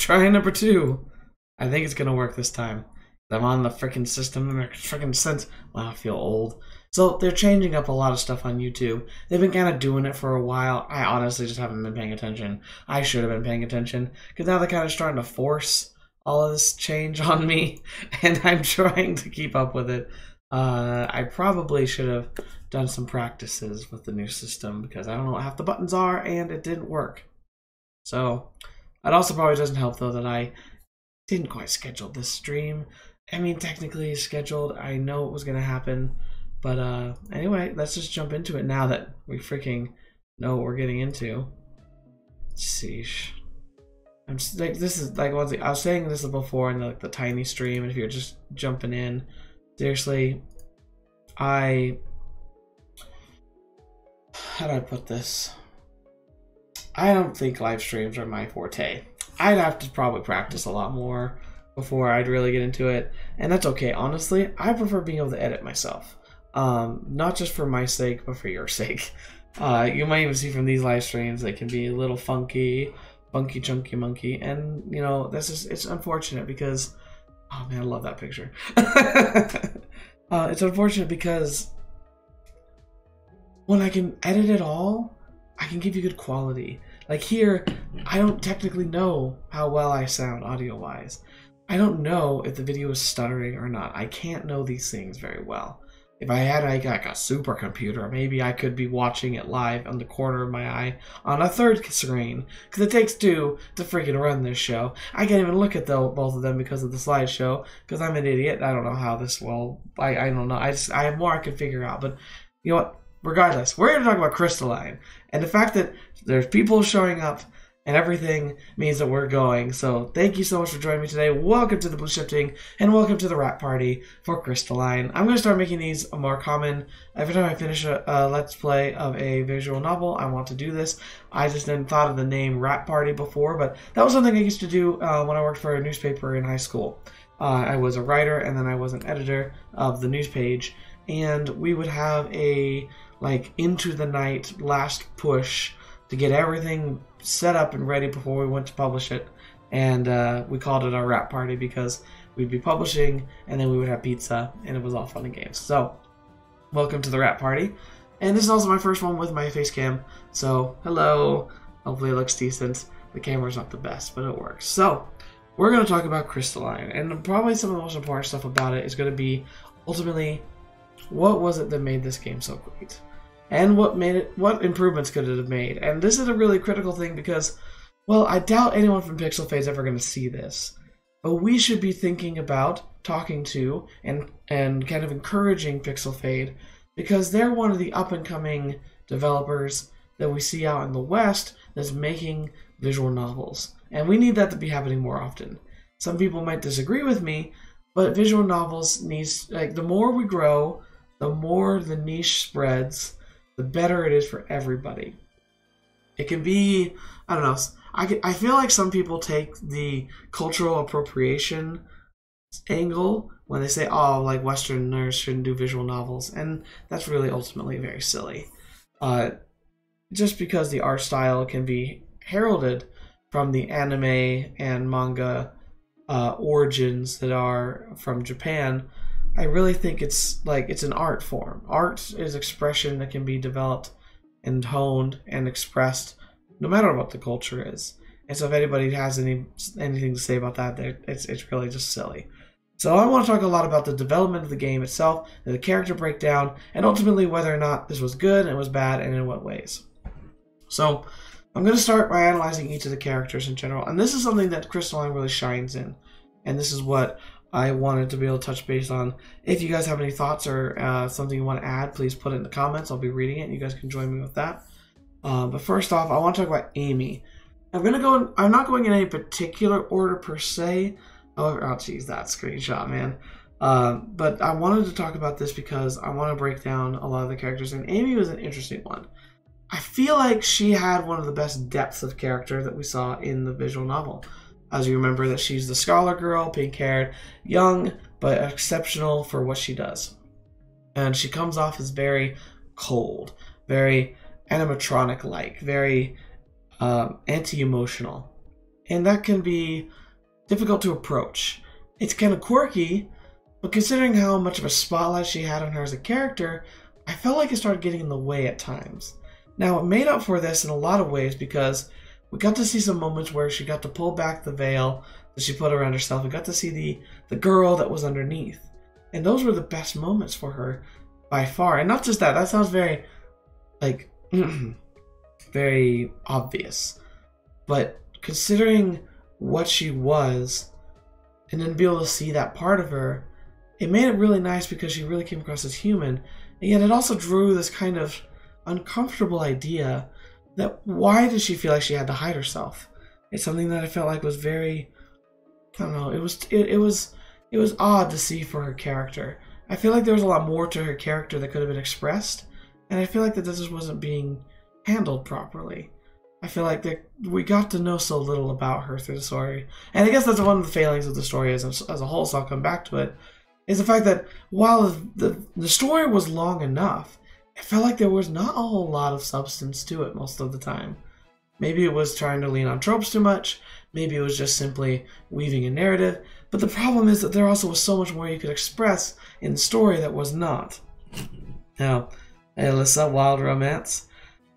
try number 2. I think it's gonna work this time. I'm on the freaking system. That makes freaking sense. Wow, I feel old. So they're changing up a lot of stuff on YouTube. They've been kind of doing it for a while. I honestly just haven't been paying attention. I should have been paying attention because now they're kind of starting to force all of this change on me, and I'm trying to keep up with it. I probably should have done some practices with the new system because I don't know what half the buttons are, and it didn't work. So it also probably doesn't help though that I didn't quite schedule this stream. I mean, technically it's scheduled. I know it was gonna happen, but anyway, let's just jump into it now that we freaking know what we're getting into. Sheesh. I'm just, like, this is like one thing I was saying this before in the tiny stream, and if you're just jumping in, seriously, how do I put this? I don't think live streams are my forte. I'd have to probably practice a lot more before I'd really get into it, and that's okay. Honestly, I prefer being able to edit myself, not just for my sake, but for your sake. You might even see from these live streams they can be a little funky, chunky monkey, and you know it's unfortunate because, oh man, I love that picture. It's unfortunate because when I can edit it all, I can give you good quality. Like here, I don't technically know how well I sound audio-wise. I don't know if the video is stuttering or not. I can't know these things very well. If I had like a supercomputer, maybe I could be watching it live on the corner of my eye on a third screen. Because it takes 2 to freaking run this show. I can't even look at both of them because of the slideshow. Because I'm an idiot. I don't know how this will... I don't know. I have more I can figure out. But you know what? Regardless, we're going to talk about Crystalline. And the fact that there's people showing up and everything means that we're going. So thank you so much for joining me today. Welcome to the Blue Shifting and welcome to the rap party for Crystalline. I'm going to start making these more common. Every time I finish a Let's Play of a visual novel, I want to do this. I just didn't thought of the name rap party before, but that was something I used to do when I worked for a newspaper in high school. I was a writer and then I was an editor of the news page, and we would have a like into the night last push to get everything set up and ready before we went to publish it, and we called it our rap party because we'd be publishing and then we would have pizza and it was all fun and games. So welcome to the rap party, and this is also my first one with my face cam, so hello. Hopefully it looks decent. The camera's not the best, but it works. So we're going to talk about Crystalline, and probably some of the most important stuff about it is going to be ultimately what was it that made this game so great? And what improvements could it have made? And this is a really critical thing because, well, I doubt anyone from Pixel Fade is ever going to see this. But we should be thinking about talking to and kind of encouraging Pixel Fade because they're one of the up-and-coming developers that we see out in the West that's making visual novels. And we need that to be happening more often. Some people might disagree with me, but visual novels needs, like, the more we grow, the more the niche spreads, the better it is for everybody. It can be, I don't know, I feel like some people take the cultural appropriation angle when they say, oh, like Westerners shouldn't do visual novels, and that's really ultimately very silly. Just because the art style can be heralded from the anime and manga origins that are from Japan, I really think it's an art form. Art is expression that can be developed and honed and expressed no matter what the culture is. And so if anybody has anything to say about that, it's really just silly. So I want to talk a lot about the development of the game itself, the character breakdown, and ultimately whether or not this was good and it was bad and in what ways. So I'm going to start by analyzing each of the characters in general. And this is something that Crystalline really shines in. And this is what I wanted to be able to touch base on. If you guys have any thoughts or something you want to add, please put it in the comments. I'll be reading it, and you guys can join me with that. But first off, I want to talk about Amy. I'm not going in any particular order per se. However, oh geez, that screenshot, man. But I wanted to talk about this because I want to break down a lot of the characters, and Amy was an interesting one. I feel like she had one of the best depths of character that we saw in the visual novel. As you remember, that she's the scholar girl, pink-haired, young, but exceptional for what she does. And she comes off as very cold, very animatronic-like, very anti-emotional. and that can be difficult to approach. It's kind of quirky, but considering how much of a spotlight she had on her as a character, I felt like it started getting in the way at times. Now, it made up for this in a lot of ways because we got to see some moments where she got to pull back the veil that she put around herself. We got to see the girl that was underneath. And those were the best moments for her by far. And not just that, that sounds very, like, very obvious. But considering what she was, and then be able to see that part of her, it made it really nice because she really came across as human. And yet it also drew this kind of uncomfortable idea that why did she feel like she had to hide herself? It's something that I felt like was very, I don't know, it was odd to see for her character. I feel like there was a lot more to her character that could have been expressed, and I feel like that this just wasn't being handled properly. I feel like that we got to know so little about her through the story. And I guess that's one of the failings of the story as a whole, so I'll come back to it, is the fact that while the story was long enough, it felt like there was not a whole lot of substance to it most of the time. Maybe it was trying to lean on tropes too much, maybe it was just simply weaving a narrative, but the problem is that there also was so much more you could express in the story that was not. Now, Alyssa, Wild Romance.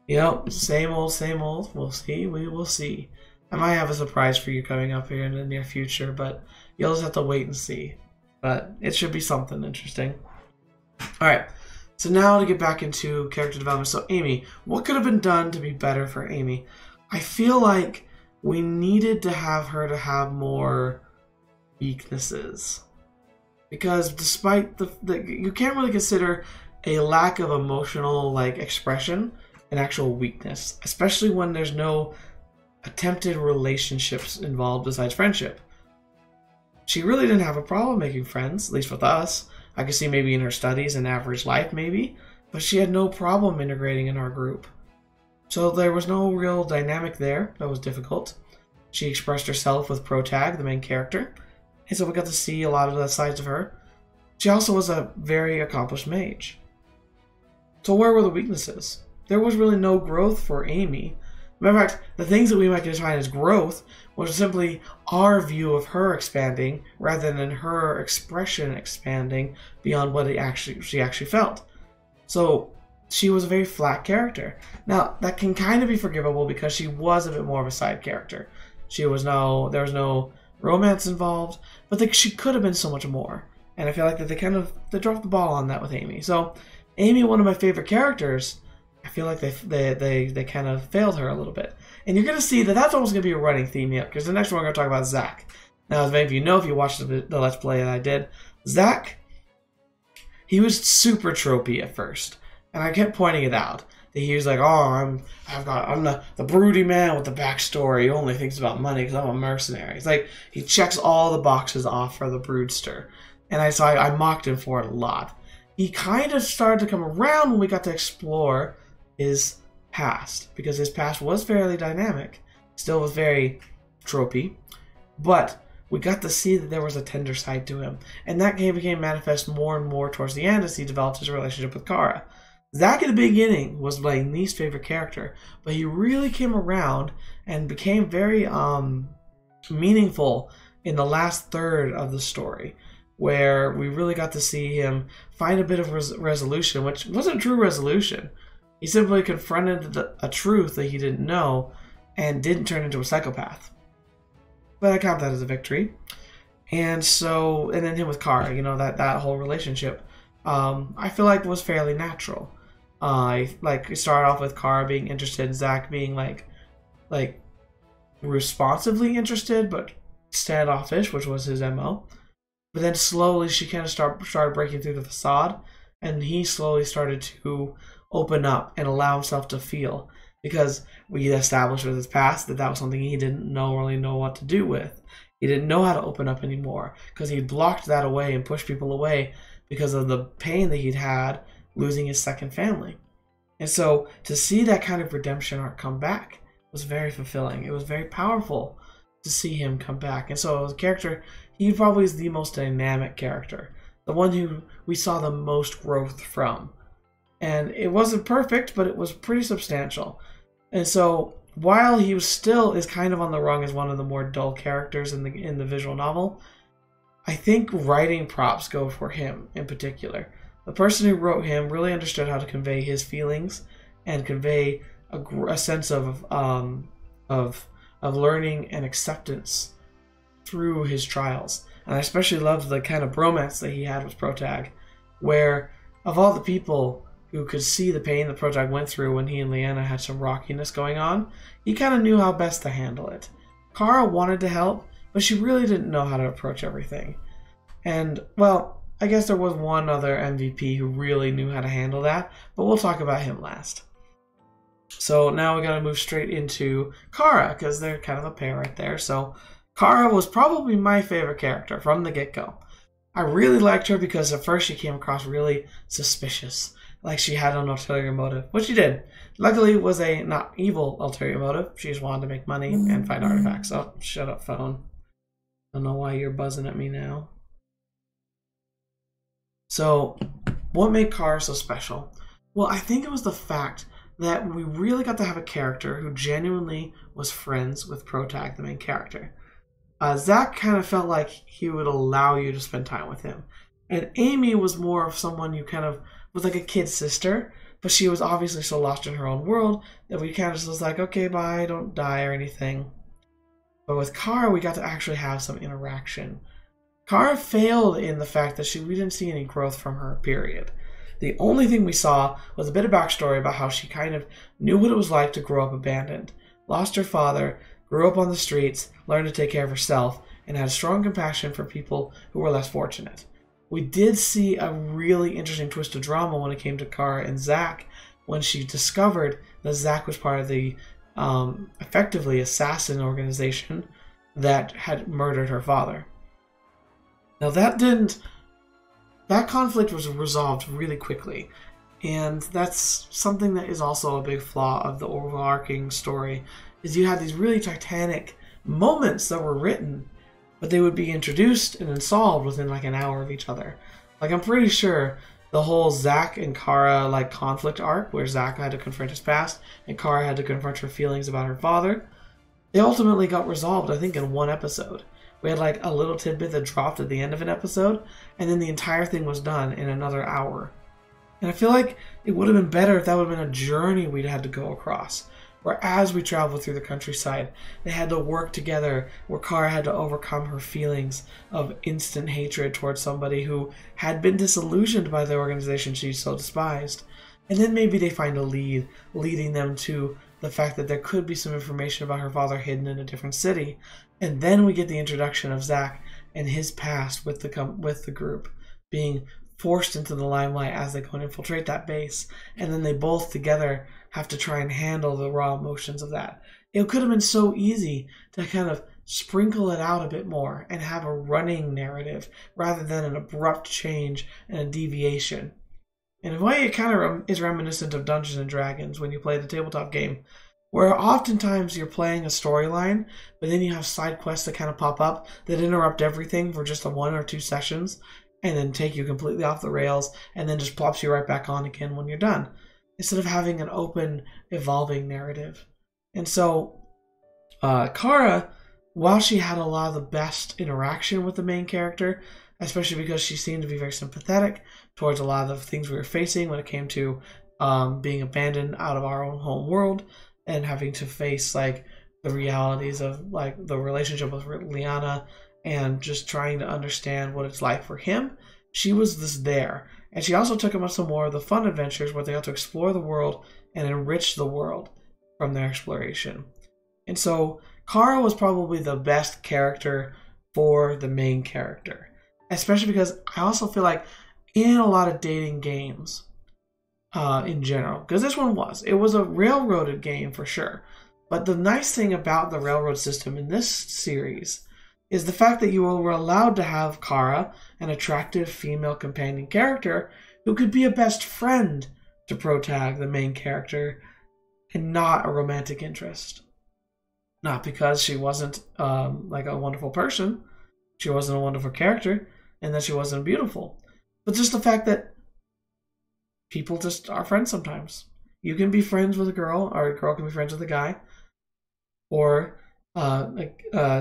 Yep, same old. We'll see, we will see. I might have a surprise for you coming up here in the near future, but you'll just have to wait and see. But it should be something interesting. Alright, so now to get back into character development. So Amy, what could have been done to be better for Amy? I feel like we needed to have her to have more weaknesses. Because despite you can't really consider a lack of emotional expression an actual weakness, especially when there's no attempted relationships involved besides friendship. She really didn't have a problem making friends, at least with us. I could see maybe in her studies and average life maybe, but she had no problem integrating in our group. So there was no real dynamic there. That was difficult. She expressed herself with Protag, the main character, and so we got to see a lot of the sides of her. She also was a very accomplished mage. So where were the weaknesses? There was really no growth for Amy. Matter of fact, the things that we might define as growth was simply our view of her expanding rather than her expression expanding beyond what she actually felt. So she was a very flat character. Now, that can kind of be forgivable because she was a bit more of a side character. There was no romance involved, but she could have been so much more. And I feel like that they dropped the ball on that with Amy. So Amy, one of my favorite characters, I feel like they kind of failed her a little bit. And you're going to see that that's almost going to be a running theme here, because the next one we're going to talk about Zach. Now, as many of you know, if you watched the Let's Play that I did, Zach, he was super tropey at first. And I kept pointing it out. That he was like, oh, I'm the broody man with the backstory who only thinks about money because I'm a mercenary. It's like, he checks all the boxes off for the broodster. And I mocked him for it a lot. He kind of started to come around when we got to explore his past, because his past was fairly dynamic, still was very tropey, but we got to see that there was a tender side to him, and that became manifest more and more towards the end as he developed his relationship with Kara. Zach in the beginning was my least favorite character, but he really came around and became very meaningful in the last third of the story, where we really got to see him find a bit of resolution, which wasn't a true resolution. He simply confronted a truth that he didn't know and didn't turn into a psychopath. But I count that as a victory. And then him with Kara, that whole relationship, I feel like was fairly natural. It started off with Kara being interested, Zach being like responsively interested, but standoffish, which was his MO. But then slowly she kind of started breaking through the facade, and he slowly started to open up and allow himself to feel, because we established with his past that was something he didn't really know what to do with. He didn't know how to open up anymore because he blocked that away and pushed people away because of the pain that he'd had losing his second family. And so to see that kind of redemption arc come back was very fulfilling. It was very powerful to see him come back. And so as a character, he probably is the most dynamic character, the one who we saw the most growth from. And it wasn't perfect, but it was pretty substantial. And so while he was still is kind of on the rung as one of the more dull characters in the visual novel, I think writing props go for him in particular. The person who wrote him really understood how to convey his feelings and convey a sense of learning and acceptance through his trials. And I especially loved the kind of bromance that he had with Protag, where of all the people who could see the pain that Protag went through when he and Lyanna had some rockiness going on, he kind of knew how best to handle it. Kara wanted to help, but she really didn't know how to approach everything. And, well, I guess there was one other MVP who really knew how to handle that, but we'll talk about him last. So now we gotta move straight into Kara, because they're kind of a pair right there. So Kara was probably my favorite character from the get-go. I really liked her because at first she came across really suspicious, like she had an ulterior motive, which she did. Luckily, it was a not evil ulterior motive. She just wanted to make money and find artifacts. Oh, shut up, phone. Don't know why you're buzzing at me now. So, what made Kara so special? Well, I think it was the fact that we really got to have a character who genuinely was friends with Protag, the main character. Zach kind of felt like he would allow you to spend time with him. And Amy was more of someone you kind of was like a kid sister, but she was obviously so lost in her own world that we kind of just was like, okay, bye, don't die or anything. But with Kara, we got to actually have some interaction. Kara failed in the fact that we didn't see any growth from her, period. The only thing we saw was a bit of backstory about how she kind of knew what it was like to grow up abandoned, lost her father, grew up on the streets, learned to take care of herself, and had strong compassion for people who were less fortunate. We did see a really interesting twist of drama when it came to Kara and Zach, when she discovered that Zach was part of the effectively assassin organization that had murdered her father. Now that conflict was resolved really quickly, and that's something that is also a big flaw of the overarching story, is you had these really titanic moments that were written, but they would be introduced and then solved within like an hour of each other. Like, I'm pretty sure the whole Zach and Kara like conflict arc, where Zach had to confront his past and Kara had to confront her feelings about her father, they ultimately got resolved, I think, in one episode. We had like a little tidbit that dropped at the end of an episode, and then the entire thing was done in another hour. And I feel like it would have been better if that would have been a journey we'd had to go across, where as we traveled through the countryside, they had to work together, where Kara had to overcome her feelings of instant hatred towards somebody who had been disillusioned by the organization she so despised. And then maybe they find a lead, leading them to the fact that there could be some information about her father hidden in a different city. And then we get the introduction of Zach and his past with the group, being forced into the limelight as they go and infiltrate that base. And then they both together have to try and handle the raw emotions of that. It could have been so easy to kind of sprinkle it out a bit more and have a running narrative rather than an abrupt change and a deviation. In a way, it kind of is reminiscent of Dungeons and Dragons when you play the tabletop game, where oftentimes you're playing a storyline, but then you have side quests that kind of pop up that interrupt everything for just a 1 or 2 sessions and then take you completely off the rails and then just plops you right back on again when you're done, instead of having an open, evolving narrative. And so, Kara, while she had a lot of the best interaction with the main character, especially because she seemed to be very sympathetic towards a lot of the things we were facing when it came to being abandoned out of our own home world and having to face like the realities of like the relationship with Lyanna and just trying to understand what it's like for him. She was just there. And she also took him on some more of the fun adventures where they got to explore the world and enrich the world from their exploration. And so Kara was probably the best character for the main character. Especially because I also feel like in a lot of dating games, in general, because this one it was a railroaded game for sure. But the nice thing about the railroad system in this series is the fact that you were allowed to have Kara, an attractive female companion character, who could be a best friend to Protag, the main character, and not a romantic interest. Not because she wasn't like a wonderful person, she wasn't a wonderful character, and that she wasn't beautiful, but just the fact that people just are friends sometimes. You can be friends with a girl, or a girl can be friends with a guy, or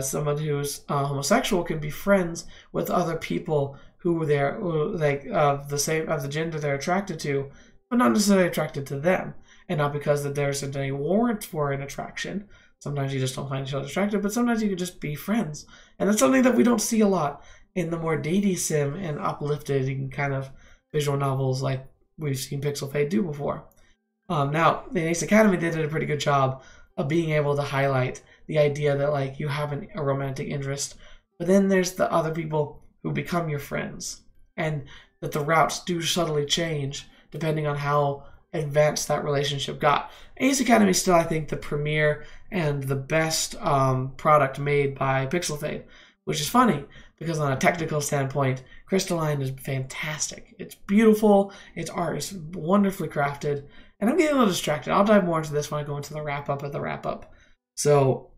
someone who's homosexual can be friends with other people who they're like of the gender they're attracted to, but not necessarily attracted to them, and not because that there's any warrant for an attraction. Sometimes you just don't find each other attractive, but sometimes you can just be friends, and that's something that we don't see a lot in the more datey sim and uplifted kind of visual novels like we've seen Pixel Fade do before. Now, the Ace Academy did a pretty good job of being able to highlight the idea that like you have a romantic interest, but then there's the other people who become your friends, and that the routes do subtly change depending on how advanced that relationship got. Ace Academy is still, I think, the premier and the best product made by Pixel Fade, which is funny because on a technical standpoint, Crystalline is fantastic. It's beautiful, its art is wonderfully crafted, and I'm getting a little distracted. I'll dive more into this when I go into the wrap-up of the wrap-up. So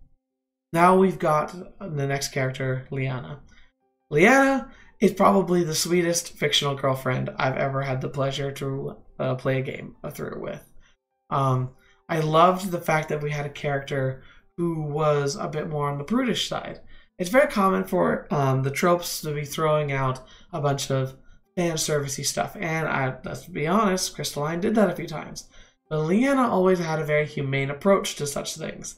now we've got the next character, Liana. Liana is probably the sweetest fictional girlfriend I've ever had the pleasure to play a game through with. I loved the fact that we had a character who was a bit more on the prudish side. It's very common for the tropes to be throwing out a bunch of fan servicey stuff, and let's be honest, Crystalline did that a few times. But Liana always had a very humane approach to such things.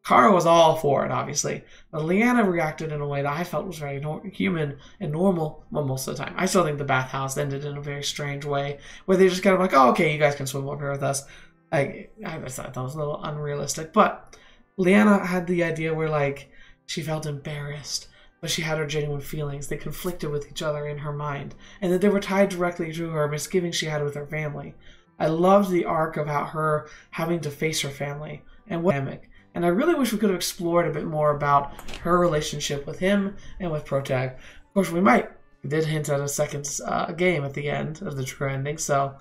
Kara was all for it, obviously, but Liana reacted in a way that I felt was very human and normal most of the time. I still think the bathhouse ended in a very strange way, where they just kind of like, oh, okay, you guys can swim over here with us. I just thought that was a little unrealistic, but Liana had the idea where, like, she felt embarrassed, but she had her genuine feelings. They conflicted with each other in her mind, and that they were tied directly to her misgivings she had with her family. I loved the arc about her having to face her family and what dynamic. And I really wish we could have explored a bit more about her relationship with him and with Protag. Of course, we might. We did hint at a second game at the end of the true ending, so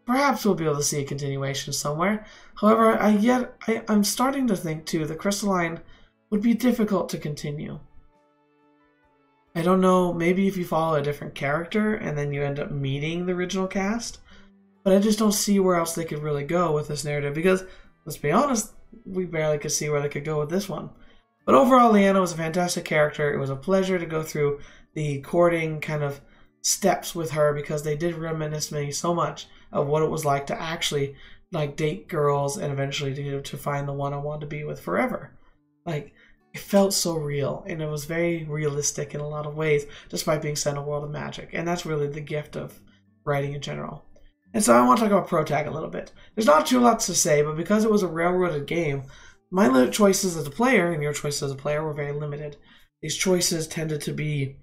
perhaps we'll be able to see a continuation somewhere. However, I'm starting to think, too, that Crystalline would be difficult to continue. I don't know, maybe if you follow a different character and then you end up meeting the original cast, but I just don't see where else they could really go with this narrative, because, let's be honest, we barely could see where they could go with this one. But overall, Liana was a fantastic character. It was a pleasure to go through the courting kind of steps with her, because they did reminisce me so much of what it was like to actually like date girls and eventually to find the one I wanted to be with forever. Like, it felt so real, and it was very realistic in a lot of ways, despite being set in a world of magic. And that's really the gift of writing in general. And so I want to talk about Protag a little bit. There's not too lots to say, but because it was a railroaded game, my choices as a player and your choices as a player were very limited. These choices tended to be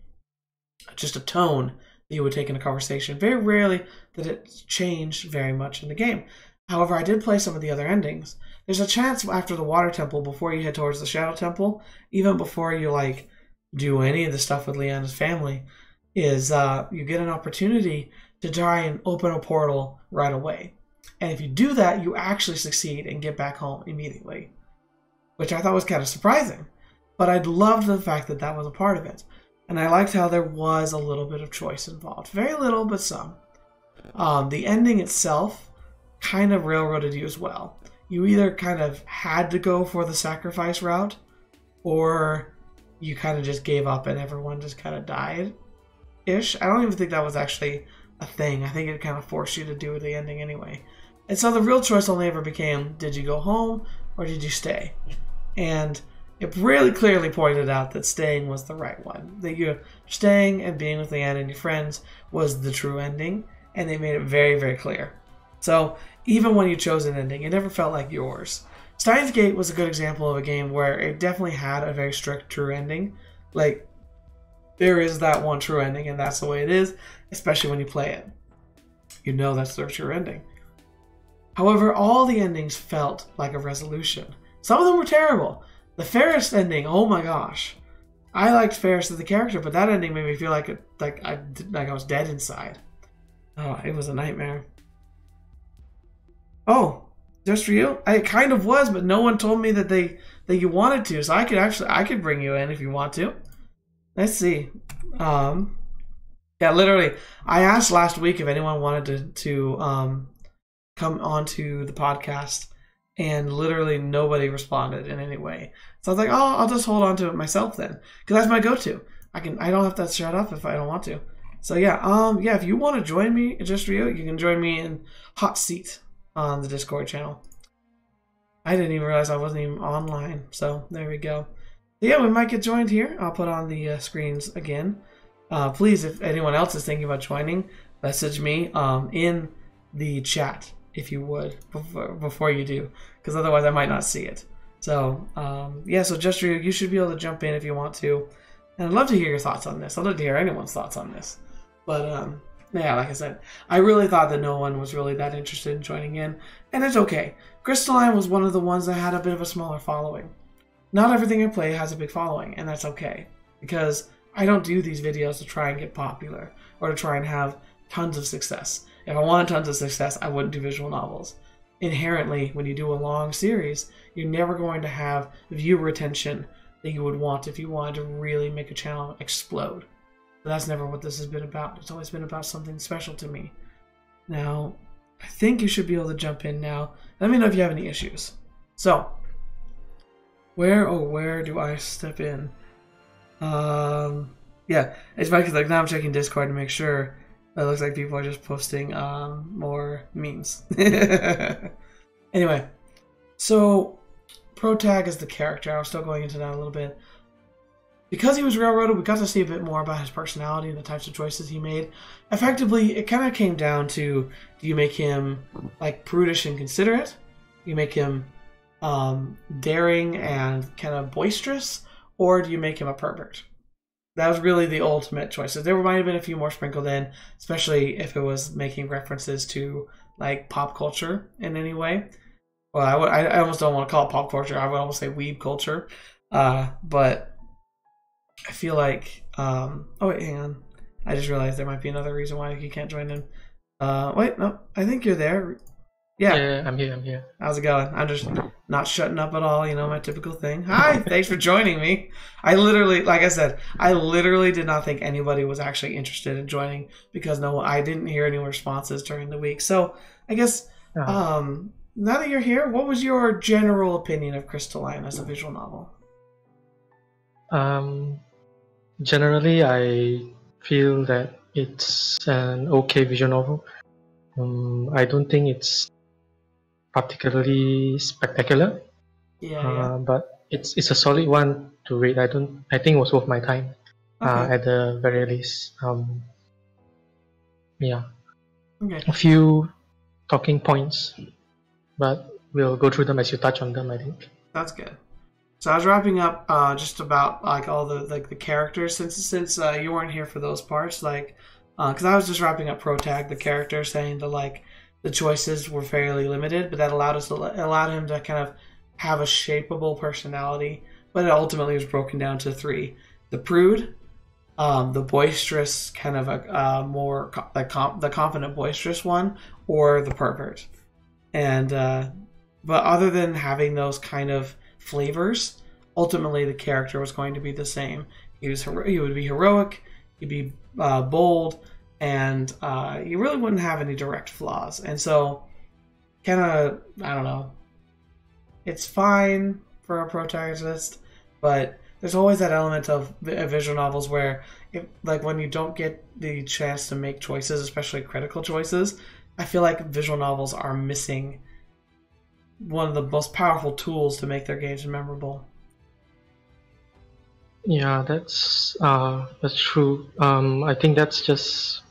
just a tone that you would take in a conversation. Very rarely did it change very much in the game. However, I did play some of the other endings. There's a chance after the Water Temple, before you head towards the Shadow Temple, even before you like do any of the stuff with Liana's family, is you get an opportunity to try and open a portal right away. And if you do that, you actually succeed and get back home immediately, which I thought was kind of surprising. But I loved the fact that that was a part of it. And I liked how there was a little bit of choice involved. Very little, but some. The ending itself kind of railroaded you as well. You either kind of had to go for the sacrifice route, or you kind of just gave up and everyone just kind of died-ish. I don't even think that was actually a thing. I think it kind of forced you to do the ending anyway. And so the real choice only ever became, did you go home or did you stay? And it really clearly pointed out that staying was the right one. That you staying and being with Liana and your friends was the true ending, and they made it very, very clear. So even when you chose an ending, it never felt like yours. Steins Gate was a good example of a game where it definitely had a very strict true ending. Like, there is that one true ending, and that's the way it is, especially when you play it. You know that's their true ending. However, all the endings felt like a resolution. Some of them were terrible. The Ferris ending, oh my gosh. I liked Ferris as the character, but that ending made me feel like I was dead inside. Oh, it was a nightmare. Oh, just for you? I kind of was, but no one told me that you wanted to, so I could bring you in if you want to. Let's see. Yeah, literally, I asked last week if anyone wanted to come onto the podcast and literally nobody responded in any way. So I was like, oh, I'll just hold on to it myself then, because that's my go-to. I don't have to shut up if I don't want to. So yeah, if you want to join me, just Rio, you can join me in Hot Seat on the Discord channel. I didn't even realize I wasn't even online, so there we go. Yeah, we might get joined here. I'll put on the screens again. Please, if anyone else is thinking about joining, message me in the chat if you would before you do, because otherwise I might not see it. So yeah, so just you should be able to jump in if you want to, and I'd love to hear your thoughts on this. I'd love to hear anyone's thoughts on this. But yeah, like I said, I really thought that no one was really that interested in joining in, and it's okay. Crystalline was one of the ones that had a bit of a smaller following. Not everything I play has a big following, and that's okay, because I don't do these videos to try and get popular or to try and have tons of success. If I wanted tons of success, I wouldn't do visual novels. Inherently, when you do a long series, you're never going to have viewer retention that you would want if you wanted to really make a channel explode. But that's never what this has been about. It's always been about something special to me. Now, I think you should be able to jump in now. Let me know if you have any issues. So, where do I step in? Yeah, it's funny because like now I'm checking Discord to make sure. It looks like people are just posting more memes. Anyway, so Protag is the character. I was still going into that a little bit. Because he was railroaded, we got to see a bit more about his personality and the types of choices he made. Effectively, it kind of came down to, do you make him like prudish and considerate? Do you make him daring and kind of boisterous? Or do you make him a pervert? That was really the ultimate choices. There might have been a few more sprinkled in, especially if it was making references to like pop culture in any way. Well, I almost don't want to call it pop culture. I would almost say weeb culture. But I feel like, oh wait, hang on. I just realized there might be another reason why you can't join in. Wait, no, I think you're there. Yeah, I'm here. How's it going? I'm just not shutting up at all, my typical thing. Hi, thanks for joining me. I literally, like I said, I literally did not think anybody was actually interested in joining because I didn't hear any responses during the week. So I guess now that you're here, what was your general opinion of Crystalline as a visual novel? Generally, I feel that it's an okay visual novel. I don't think it's particularly spectacular. But it's a solid one to read. I think it was worth my time. At the very least. Yeah. Okay. A few talking points, but we'll go through them as you touch on them, I think. That's good. So I was wrapping up just about like all the characters since you weren't here for those parts, like because I was just wrapping up Protag, the character, saying that like the choices were fairly limited, but that allowed him to kind of have a shapeable personality. But it ultimately was broken down to three: the prude, the boisterous, kind of a more the confident, boisterous one, or the pervert. And but other than having those kind of flavors, ultimately the character was going to be the same. He would be heroic, he'd be bold, and you really wouldn't have any direct flaws. And so, kind of, I don't know. It's fine for a protagonist, but there's always that element of visual novels where, like when you don't get the chance to make choices, especially critical choices, I feel like visual novels are missing one of the most powerful tools to make their games memorable. Yeah, that's true. I think that's just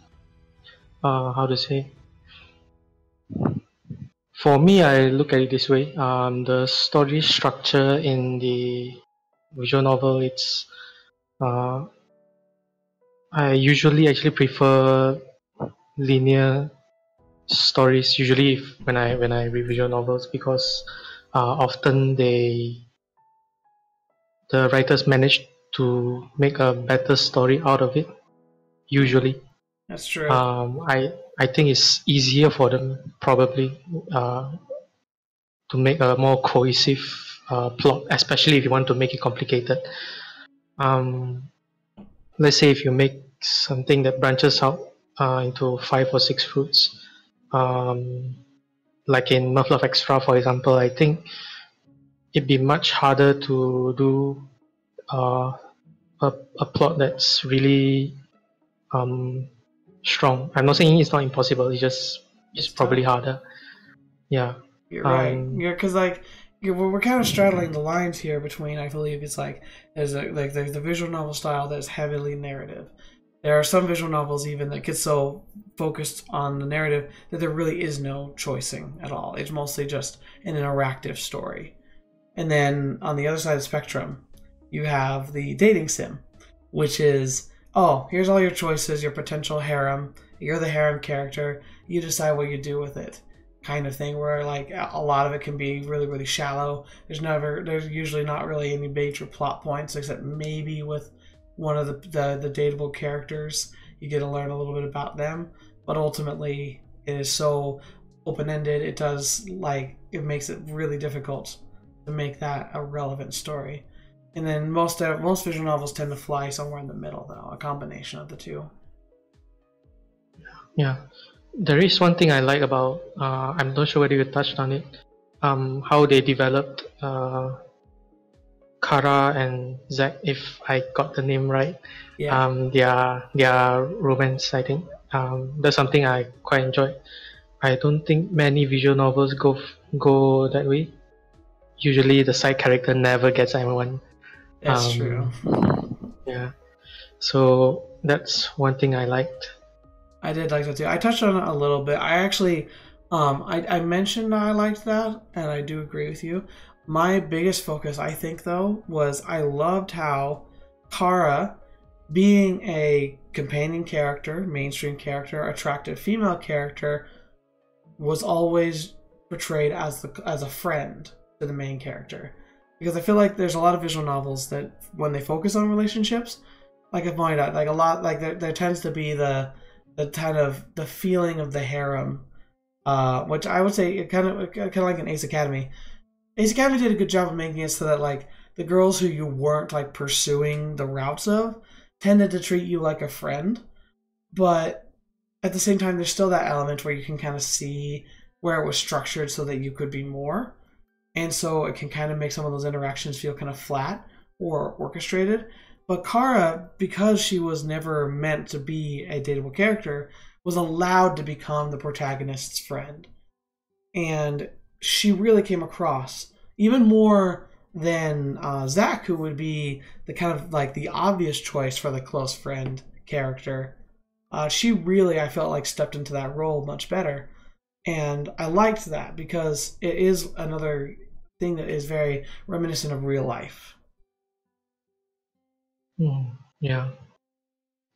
how to say. For me, I look at it this way. The story structure in the visual novel, it's I usually actually prefer linear stories. Usually, when I read visual novels, because often the writers manage to make a better story out of it. Usually, that's true. I think it's easier for them probably to make a more cohesive plot, especially if you want to make it complicated. Let's say if you make something that branches out into 5 or 6 fruits, like in Mirth Love Extra, for example, I think it'd be much harder to do uh, a plot that's really strong. I'm not saying it's not impossible. It's It's probably tough. harder. Yeah. You're right. Um, Yeah, because like we're kind of straddling the lines here between I believe it's like there's the visual novel style that's heavily narrative. There are some visual novels even that get so focused on the narrative that there really is no choicing at all. It's mostly just an interactive story. And then on the other side of the spectrum, you have the dating sim, which is, oh, here's all your choices, your potential harem. You're the harem character. You decide what you do with it, kind of thing. Where like a lot of it can be really, really shallow. There's usually not really any major plot points, except maybe with one of the dateable characters. You get to learn a little bit about them, but ultimately it is so open ended. It makes it really difficult to make that a relevant story. And then most visual novels tend to fly somewhere in the middle, though, a combination of the two. yeah. There is one thing I like about, I'm not sure whether you touched on it, how they developed Kara and Zack, if I got the name right. Yeah, Their romance, I think. That's something I quite enjoyed. I don't think many visual novels go that way. Usually, the side character never gets anyone. that's true. Yeah, so that's one thing I liked. I did like that too. I touched on it a little bit. I actually, I mentioned I liked that, and I do agree with you. My biggest focus, I think, though, was I loved how Kara, being a companion character, mainstream character, attractive female character, was always portrayed as a friend to the main character. Because I feel like there's a lot of visual novels that when they focus on relationships, like I pointed out, like a lot, like there tends to be the kind of the feeling of the harem, which I would say kind of like an Ace Academy. Ace Academy did a good job of making it so that like the girls who you weren't like pursuing the routes of tended to treat you like a friend, but at the same time, there's still that element where you can kind of see where it was structured so that you could be more. And so it can kind of make some of those interactions feel kind of flat or orchestrated. But Kara, because she was never meant to be a dateable character, was allowed to become the protagonist's friend. And she really came across even more than Zach, who would be the kind of like the obvious choice for the close friend character. She really, I felt like, stepped into that role much better. And I liked that because it is another thing that is very reminiscent of real life. Yeah.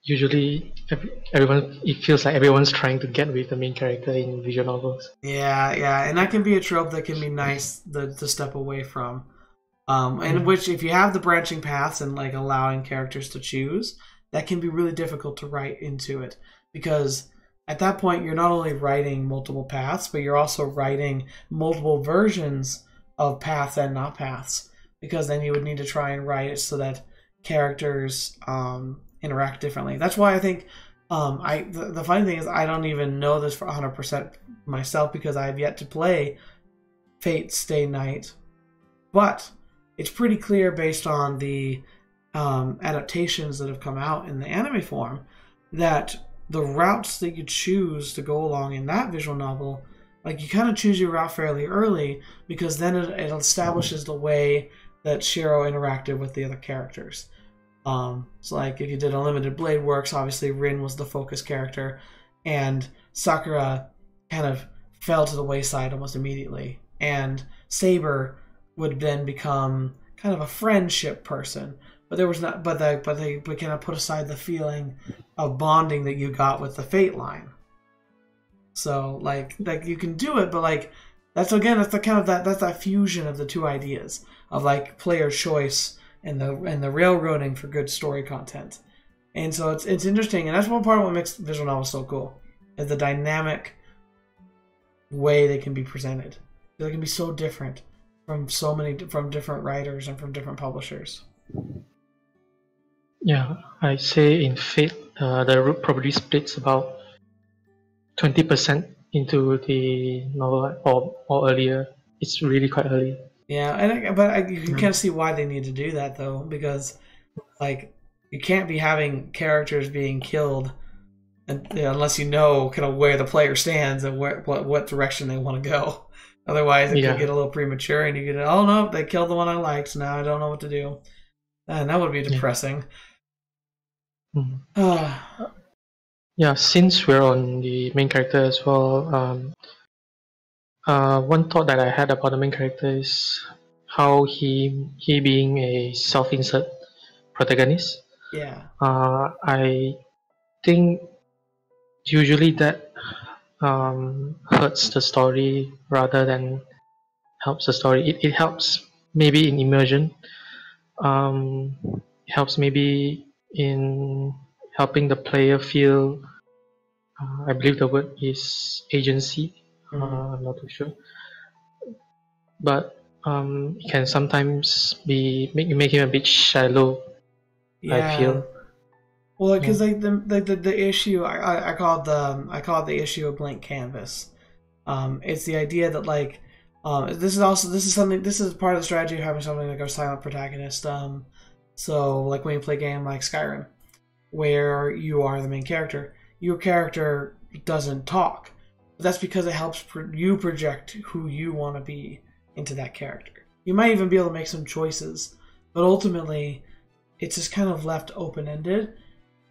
Usually, everyone, it feels like everyone's trying to get with the main character in visual novels. Yeah, yeah, and that can be a trope that can be nice to step away from. And which, if you have the branching paths and like allowing characters to choose, that can be really difficult to write into it because at that point you're not only writing multiple paths, but you're also writing multiple versions of paths and not paths because then you would need to try and write it so that characters interact differently. That's why I think the funny thing is I don't even know this for 100% myself because I have yet to play Fate Stay Night, but it's pretty clear based on the adaptations that have come out in the anime form that the routes that you choose to go along in that visual novel, like you kind of choose your route fairly early because then it establishes the way that Shiro interacted with the other characters. So like if you did Unlimited Blade Works, obviously Rin was the focus character, and Sakura kind of fell to the wayside almost immediately, and Saber would then become kind of a friendship person. But there was not, but they kind of put aside the feeling of bonding that you got with the Fate line. So like you can do it, but like that's the kind of that's that fusion of the two ideas of like player choice and the railroading for good story content. And so it's interesting, and that's one part of what makes visual novels so cool is the dynamic way they can be presented. They can be so different from different writers and from different publishers. Yeah, I say in Fate, the route probably splits about 20% into the novel or earlier. It's really quite early. Yeah, you can kind of see why they need to do that though, because like you can't be having characters being killed unless you know kind of where the player stands and what direction they want to go. Otherwise, it could get a little premature, and you get, oh no, they killed the one I liked. So now I don't know what to do, and that would be depressing. Yeah, since we're on the main character as well, one thought that I had about the main character is how he being a self-insert protagonist. Yeah. I think usually that hurts the story rather than helps the story. It helps maybe in immersion. It helps maybe in helping the player feel. I believe the word is agency. I'm not too sure, but it can sometimes make him a bit shallow. Yeah. I feel. Well, because like the issue I call it the issue of blank canvas. It's the idea that like this is part of the strategy of having something like a silent protagonist. So like when you play a game like Skyrim, where you are the main character, your character doesn't talk. But that's because it helps you project who you want to be into that character. You might even be able to make some choices, but ultimately, it's just kind of left open-ended,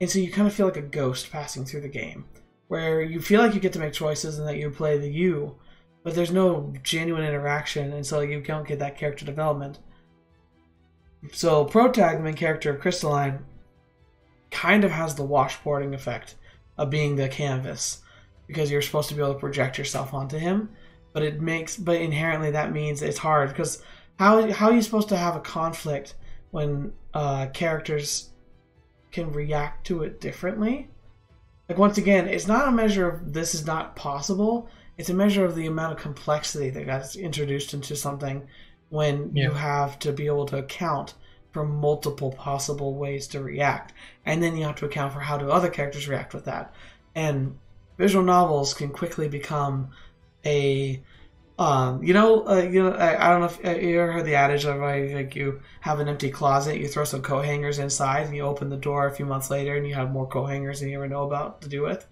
and so you kind of feel like a ghost passing through the game, where you feel like you get to make choices and that you play the you, but there's no genuine interaction, and so you don't get that character development. So Protag, the main character of Crystalline, kind of has the washboarding effect of being the canvas, because you're supposed to be able to project yourself onto him, but inherently that means it's hard, because how are you supposed to have a conflict when characters can react to it differently? Like, once again, it's not a measure of this is not possible, it's a measure of the amount of complexity that gets introduced into something when you have to be able to account for multiple possible ways to react, and then you have to account for how do other characters react with that. And visual novels can quickly become a I don't know if you ever heard the adage of like you have an empty closet, you throw some coat hangers inside, and you open the door a few months later, and you have more coat hangers than you ever know about to do with.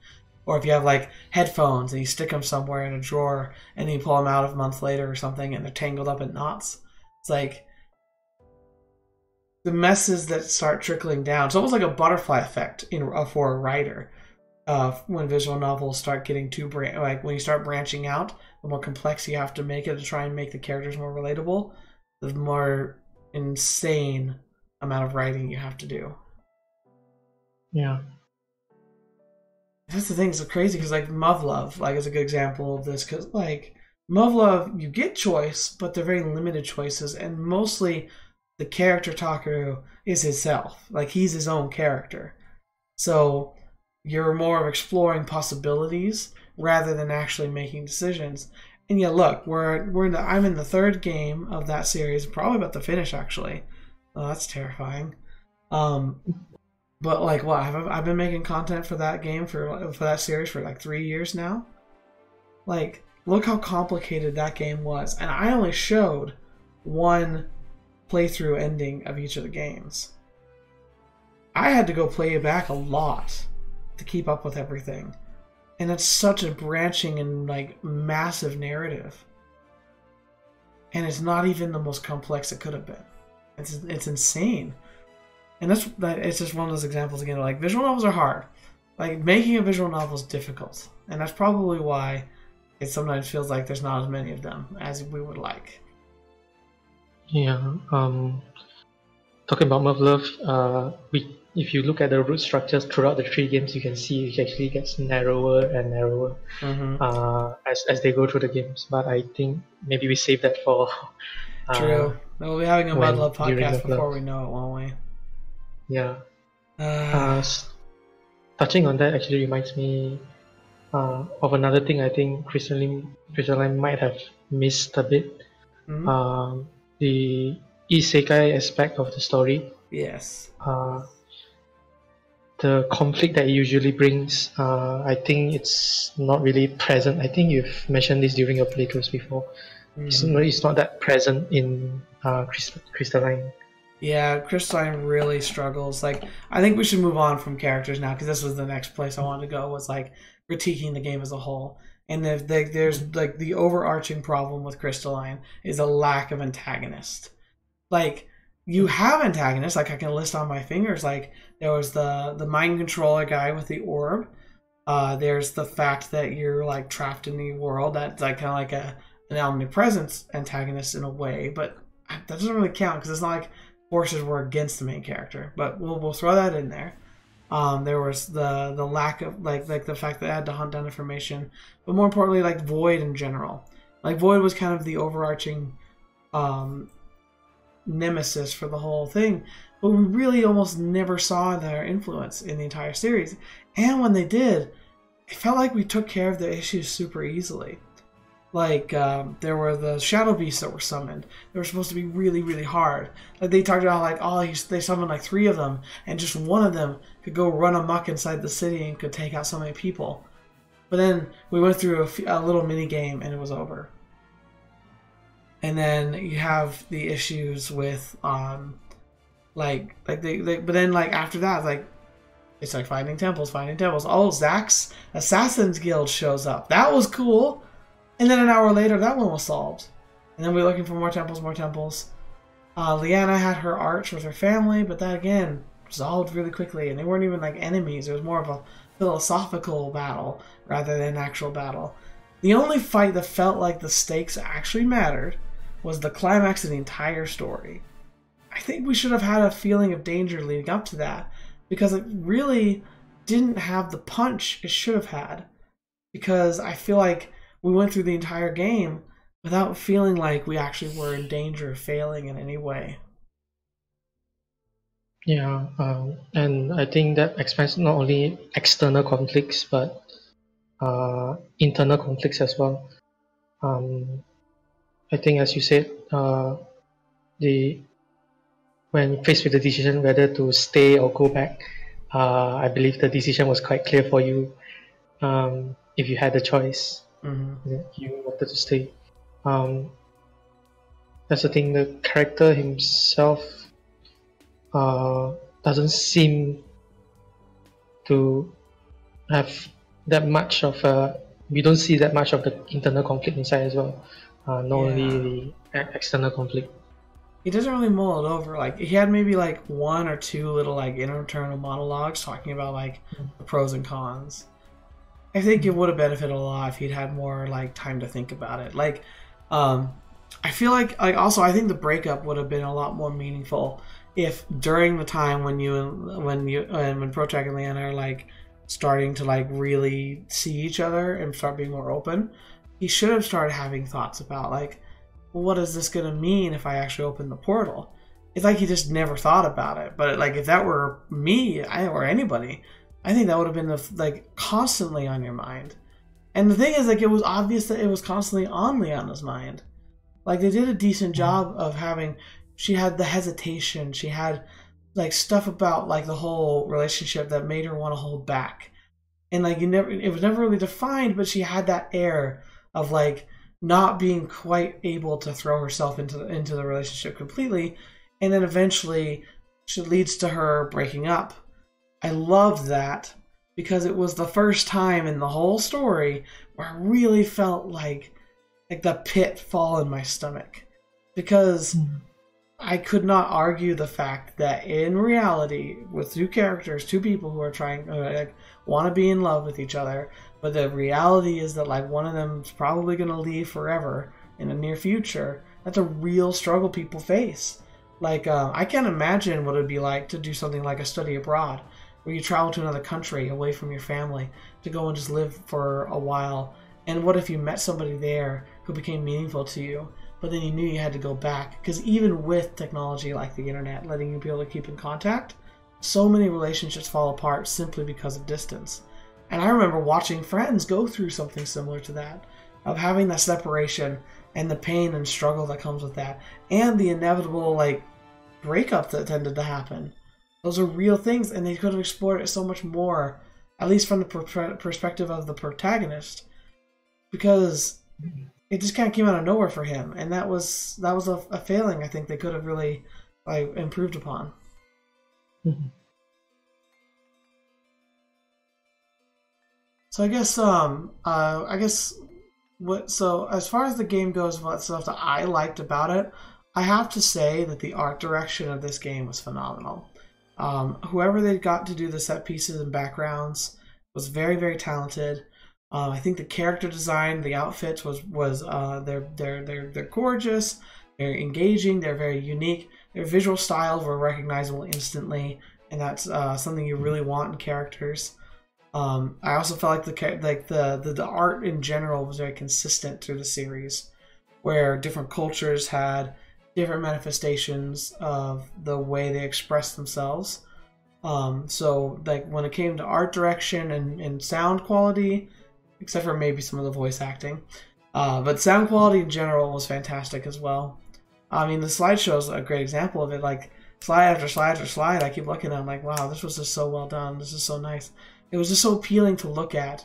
Or if you have like headphones and you stick them somewhere in a drawer, and then you pull them out a month later or something, and they're tangled up in knots. It's like the messes that start trickling down. It's almost like a butterfly effect for a writer. When visual novels start getting when you start branching out, the more complex you have to make it to try and make the characters more relatable, the more insane amount of writing you have to do. Yeah. That's the thing, it's so crazy, because like Muv-Luv is a good example of this, because like Muv-Luv, you get choice, but they're very limited choices, and mostly the character Takaru is himself. Like, he's his own character. So you're more of exploring possibilities rather than actually making decisions. And yeah, look, I'm in the third game of that series, probably about to finish actually. Oh, that's terrifying. But like, what? I've been making content for that game for that series for like 3 years now. Like, look how complicated that game was, and I only showed one playthrough ending of each of the games. I had to go play it back a lot to keep up with everything, and it's such a branching and like massive narrative, and it's not even the most complex it could have been. It's insane, and it's just one of those examples again. Like, visual novels are hard. Like, making a visual novel is difficult, and that's probably why it sometimes feels like there's not as many of them as we would like. Yeah. Talking about Muv-Luv, if you look at the root structures throughout the 3 games, you can see it actually gets narrower and narrower as they go through the games. But I think maybe we save that for. True. We'll be having a Muv-Luv podcast before we know it, won't we? Yeah. Touching on that actually reminds me of another thing I think Crystalline might have missed a bit. The isekai aspect of the story. Yes. the conflict that it usually brings, I think it's not really present. I think you've mentioned this during your playthroughs before. It's not that present in Crystalline. Yeah, Crystalline really struggles. Like, I think we should move on from characters now, because this was the next place I wanted to go, was like critiquing the game as a whole. And there's like the overarching problem with Crystalline is a lack of antagonist. Like, you have antagonists, like I can list on my fingers. Like, there was the mind controller guy with the orb. There's the fact that you're like trapped in the world. That's like kind of like an omnipresence antagonist in a way, but that doesn't really count because it's not like forces were against the main character. But we'll throw that in there. There was the lack of like the fact that I had to hunt down information, but more importantly, like Void in general. Like Void was kind of the overarching nemesis for the whole thing, but we really almost never saw their influence in the entire series. And when they did, it felt like we took care of the issues super easily. Like, there were the shadow beasts that were summoned. They were supposed to be really, really hard. Like, they talked about, like, oh, they summoned, like, 3 of them, and just one of them could go run amok inside the city and could take out so many people. But then we went through a little mini game, and it was over. And then you have the issues with, but then, like, after that, like, it's like finding temples. Oh, Zack's Assassin's Guild shows up. That was cool. And then an hour later, that one was solved. And then we were looking for more temples. Leanna had her arch with her family, but that, again, resolved really quickly. And they weren't even, like, enemies. It was more of a philosophical battle rather than an actual battle. The only fight that felt like the stakes actually mattered was the climax of the entire story. I think we should have had a feeling of danger leading up to that, because it really didn't have the punch it should have had. Because I feel like we went through the entire game without feeling like we actually were in danger of failing in any way. Yeah, and I think that expands not only external conflicts but internal conflicts as well. I think, as you said, when faced with the decision whether to stay or go back, I believe the decision was quite clear for you. If you had the choice, you wanted to stay. That's the thing. The character himself doesn't seem to have that much of we don't see that much of the internal conflict inside as well. Not only the external conflict. He doesn't really mull it over. Like, he had maybe like 1 or 2 little like internal monologues talking about like the pros and cons. I think it would have benefited a lot if he'd had more like time to think about it. Like, I feel like also I think the breakup would have been a lot more meaningful if during the time when Protag and Leanna are like starting to like really see each other and start being more open, he should have started having thoughts about like, well, what is this gonna mean if I actually open the portal? It's like he just never thought about it. But like, if that were me or anybody, I think that would have been like constantly on your mind. And the thing is, like, it was obvious that it was constantly on Leanna's mind. Like, they did a decent job of having. She had the hesitation. She had like stuff about like the whole relationship that made her want to hold back. And like, it was never really defined, but she had that air of like not being quite able to throw herself into the relationship completely. And then eventually, it leads to her breaking up. I loved that because it was the first time in the whole story where I really felt like the pit fall in my stomach, because I could not argue the fact that in reality, with 2 characters, 2 people who are trying want to be in love with each other, but the reality is that like one of them is probably going to leave forever in the near future. That's a real struggle people face. Like, I can't imagine what it would be like to do something like a study abroad, where you travel to another country away from your family to go and just live for a while. And what if you met somebody there who became meaningful to you, but then you knew you had to go back? Because even with technology like the internet letting you be able to keep in contact, so many relationships fall apart simply because of distance. And I remember watching friends go through something similar to that, of having that separation and the pain and struggle that comes with that, and the inevitable like breakup that tended to happen. Those are real things, and they could have explored it so much more, at least from the perspective of the protagonist, because it just kind of came out of nowhere for him, and that was a failing. I think they could have really improved upon. Mm-hmm. So I guess so as far as the game goes, what stuff that I liked about it, I have to say that the art direction of this game was phenomenal. Whoever they got to do the set pieces and backgrounds was very, very talented. I think the character design, the outfits they're gorgeous, they're engaging, they're very unique. Their visual styles were recognizable instantly, and that's something you really want in characters. I also felt like the art in general was very consistent through the series, where different cultures had different manifestations of the way they expressed themselves. So like when it came to art direction and sound quality, except for maybe some of the voice acting, but sound quality in general was fantastic as well. I mean, the slideshow is a great example of it. Like slide after slide after slide, I keep looking at it, I'm like, wow, this was just so well done. This is so nice. It was just so appealing to look at.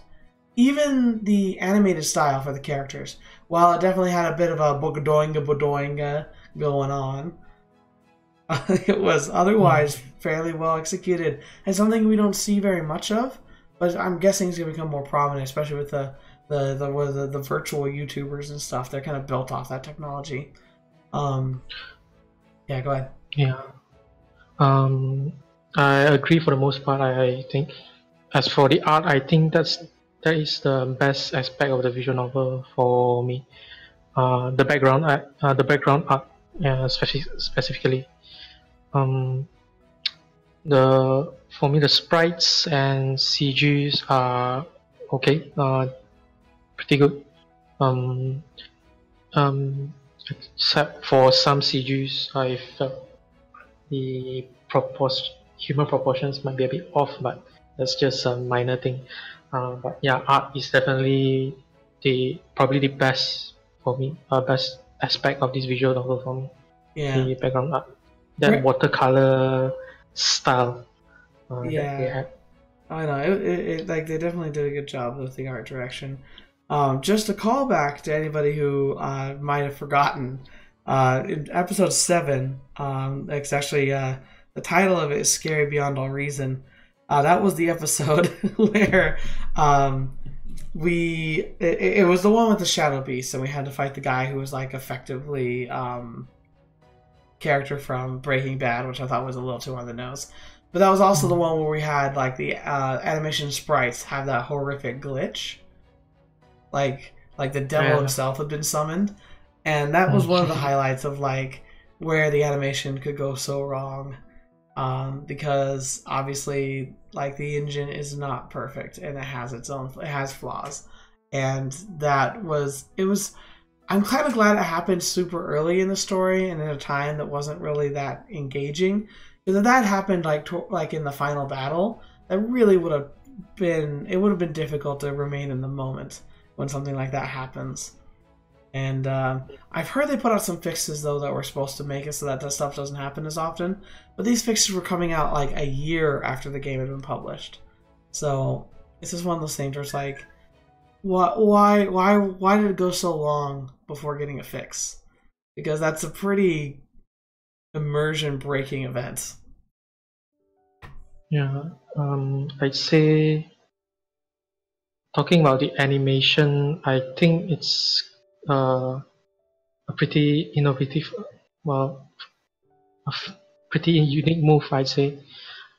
Even the animated style for the characters, while it definitely had a bit of a bodoinga going on, it was otherwise fairly well executed, and something we don't see very much of, but I'm guessing it's going to become more prominent, especially with the virtual YouTubers and stuff. They're kind of built off that technology. Yeah, go ahead. Yeah. I agree for the most part. I think as for the art, I think that is the best aspect of the visual novel for me. The background art, specifically. For me, the sprites and CGs are okay, pretty good. Except for some CGs, I felt the human proportions might be a bit off, but that's just a minor thing. But yeah, art is definitely probably the best for me, best aspect of this visual novel for me. Yeah. The background art, that watercolor style that they had. I know it like they definitely did a good job with the art direction. Just a callback to anybody who might have forgotten. In episode 7, it's actually the title of it is "Scary Beyond All Reason." That was the episode where it was the one with the Shadow Beast, and we had to fight the guy who was like effectively character from Breaking Bad, which I thought was a little too on the nose. But that was also the one where we had like the animation sprites have that horrific glitch, like the devil himself had been summoned, and that was one of the highlights of like where the animation could go so wrong, because obviously like the engine is not perfect and it has flaws, and I'm kind of glad it happened super early in the story and in a time that wasn't really that engaging. Because if that happened like in the final battle, that really would have been difficult to remain in the moment when something like that happens. And I've heard they put out some fixes though that were supposed to make it so that stuff doesn't happen as often. But these fixes were coming out like a year after the game had been published, so it's just one of those things where it's like, why did it go so long before getting a fix? Because that's a pretty immersion breaking event. Yeah, I'd say talking about the animation, I think it's a pretty innovative, pretty unique move, I'd say.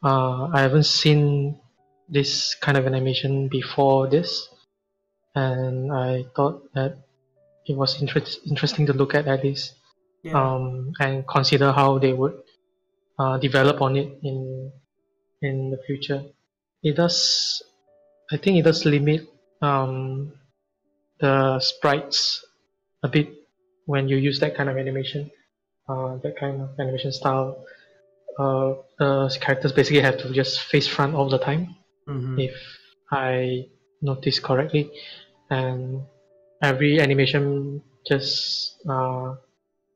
I haven't seen this kind of animation before this, and I thought that it was interesting to look at least, and consider how they would develop on it in the future. I think it does limit the sprites a bit when you use that kind of animation, that kind of animation style. The characters basically have to just face front all the time, if I notice correctly, and every animation just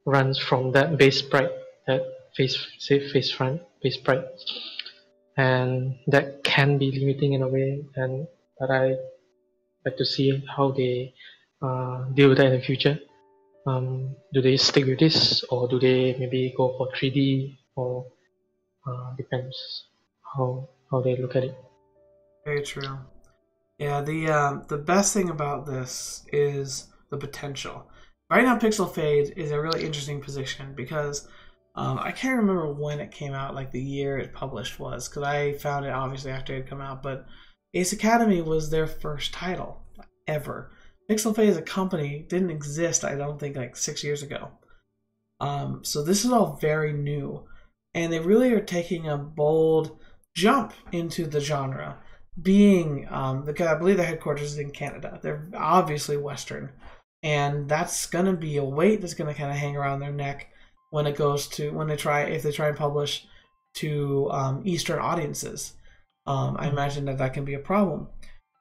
runs from that base sprite that face front, with sprite, and that can be limiting in a way. And but I like to see how they deal with that in the future. Do they stick with this, or do they maybe go for 3D, or depends how they look at it. Very true. Yeah, the best thing about this is the potential. Right now, Pixel Fade is a really interesting position because I can't remember when it came out, like the year it published was, because I found it obviously after it had come out. But Ace Academy was their first title ever. Pixel Fade as a company didn't exist, I don't think, like 6 years ago. So this is all very new, and they really are taking a bold jump into the genre. Being because I believe the headquarters is in Canada, they're obviously Western, and that's gonna be a weight that's gonna kind of hang around their neck when it goes to if they try and publish to Eastern audiences. I imagine that can be a problem.